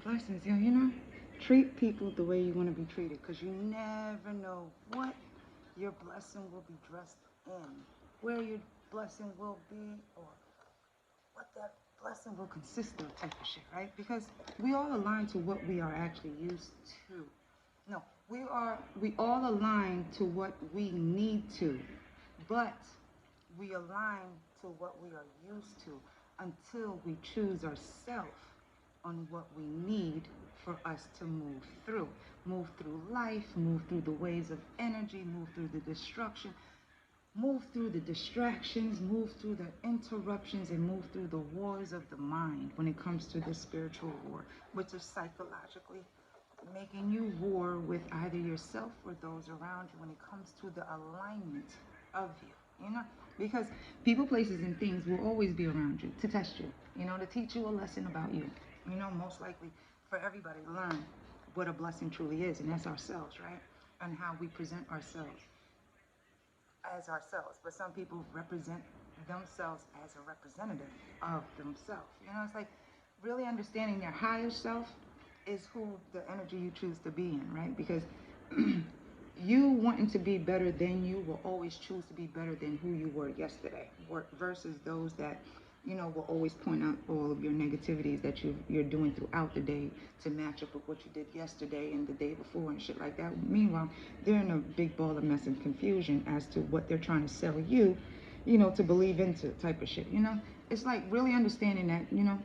Blessings, yo, you know, treat people the way you want to be treated because you never know what your blessing will be dressed in, where your blessing will be, or what that blessing will consist of, type of shit, right? Because we all align to what we are actually used to. No, we all align to what we need to, but we align to what we are used to until we choose ourselves on what we need for us to move through life, move through the ways of energy, move through the destruction, move through the distractions, move through the interruptions, and move through the wars of the mind when it comes to this spiritual war, which is psychologically making you war with either yourself or those around you when it comes to the alignment of you, you know? Because people, places, and things will always be around you to test you, you know, to teach you a lesson about you, you know, most likely for everybody to learn what a blessing truly is, and that's ourselves, right? And how we present ourselves as ourselves. But some people represent themselves as a representative of themselves. You know, it's like really understanding their higher self is who the energy you choose to be in, right? Because you wanting to be better than you will always choose to be better than who you were yesterday, versus those that, you know, will always point out all of your negativities that you're doing throughout the day to match up with what you did yesterday and the day before and shit like that. Meanwhile, they're in a big ball of mess and confusion as to what they're trying to sell you, you know, to believe into, type of shit, you know? It's like really understanding that, you know,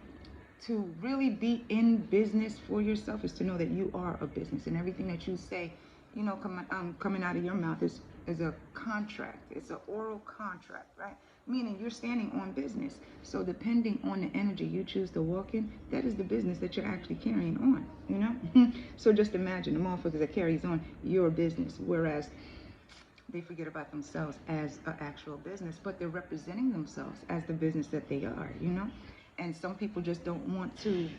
to really be in business for yourself is to know that you are a business, and everything that you say, you know, coming out of your mouth is a contract. It's an oral contract, right? Meaning you're standing on business. So depending on the energy you choose to walk in, that is the business that you're actually carrying on, you know? So just imagine the motherfuckers that carries on your business, whereas they forget about themselves as an actual business, but they're representing themselves as the business that they are, you know? And some people just don't want to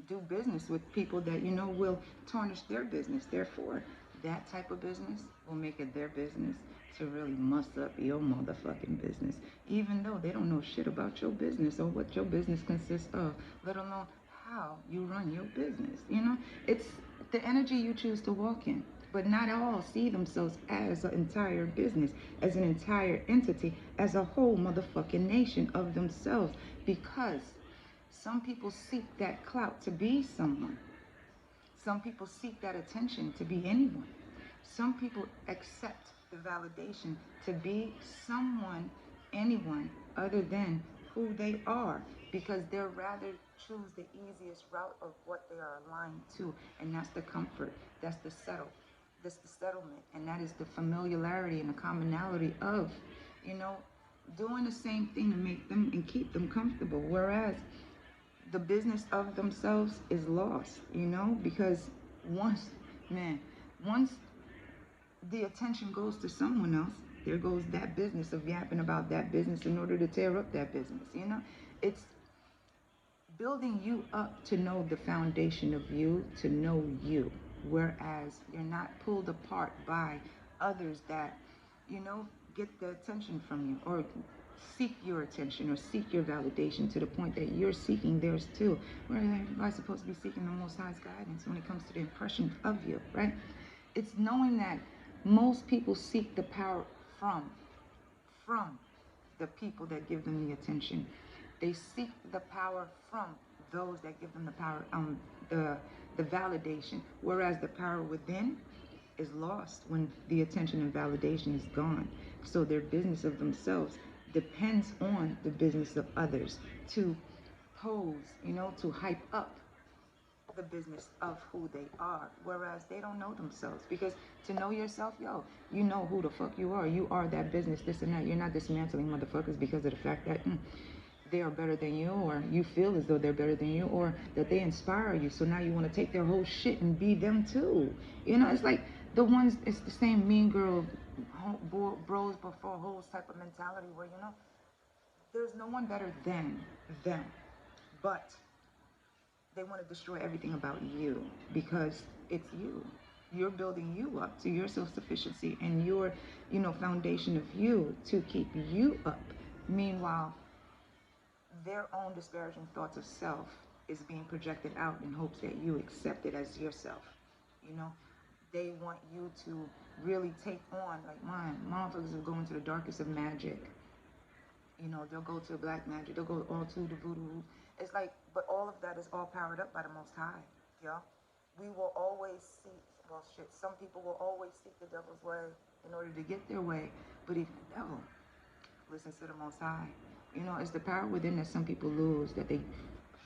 do business with people that, you know, will tarnish their business. Therefore, that type of business will make it their business to really muss up your motherfucking business, even though they don't know shit about your business or what your business consists of, let alone how you run your business. You know, it's the energy you choose to walk in. But not all see themselves as an entire business, as an entire entity, as a whole motherfucking nation of themselves, because some people seek that clout to be someone. Some people seek that attention to be anyone. Some people accept the validation to be someone, anyone, other than who they are, because they'll rather choose the easiest route of what they are aligned to, and that's the comfort, that's the settle, that's the settlement, and that is the familiarity and the commonality of, you know, doing the same thing to make them and keep them comfortable. Whereas the business of themselves is lost, you know, because once, man, once the attention goes to someone else, there goes that business of yapping about that business in order to tear up that business, you know? It's building you up to know the foundation of you, to know you, whereas you're not pulled apart by others that, you know, get the attention from you or seek your attention or seek your validation to the point that you're seeking theirs too. Where everybody's supposed to be seeking the Most High's guidance when it comes to the impression of you, right? It's knowing that most people seek the power from the people that give them the attention. They seek the power from those that give them the power, the validation. Whereas the power within is lost when the attention and validation is gone. So their business of themselves depends on the business of others to pose, you know, to hype up the business of who they are, whereas they don't know themselves. Because to know yourself, yo, you know who the fuck you are. You are that business, this and that. You're not dismantling motherfuckers because of the fact that they are better than you, or you feel as though they're better than you, or that they inspire you. So now you want to take their whole shit and be them too. You know, it's like the ones, it's the same mean girl, bros before hoes type of mentality where, you know, there's no one better than them. But they want to destroy everything about you because it's you. You're building you up to your self-sufficiency and your, you know, foundation of you to keep you up. Meanwhile, their own disparaging thoughts of self is being projected out in hopes that you accept it as yourself. You know, they want you to really take on, like mine. Motherfuckers will go into the darkest of magic. You know, they'll go to black magic. They'll go all to the voodoo. It's like, but all of that is all powered up by the Most High. Yeah, we will always seek. Well, shit. Some people will always seek the devil's way in order to get their way. But even the devil listens to the Most High. You know, it's the power within that some people lose, that they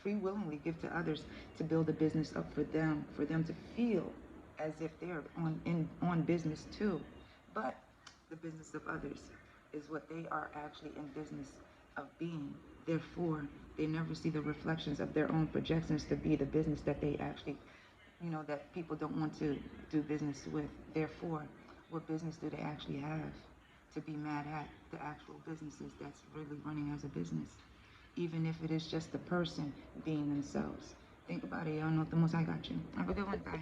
free willingly give to others to build a business up for them to feel as if they're on business too. But the business of others is what they are actually in business of being. Therefore, they never see the reflections of their own projections to be the business that they actually, you know, that people don't want to do business with. Therefore, what business do they actually have to be mad at the actual businesses that's really running as a business? Even if it is just the person being themselves. Think about it, y'all know the Most I got you. Have a good one, bye.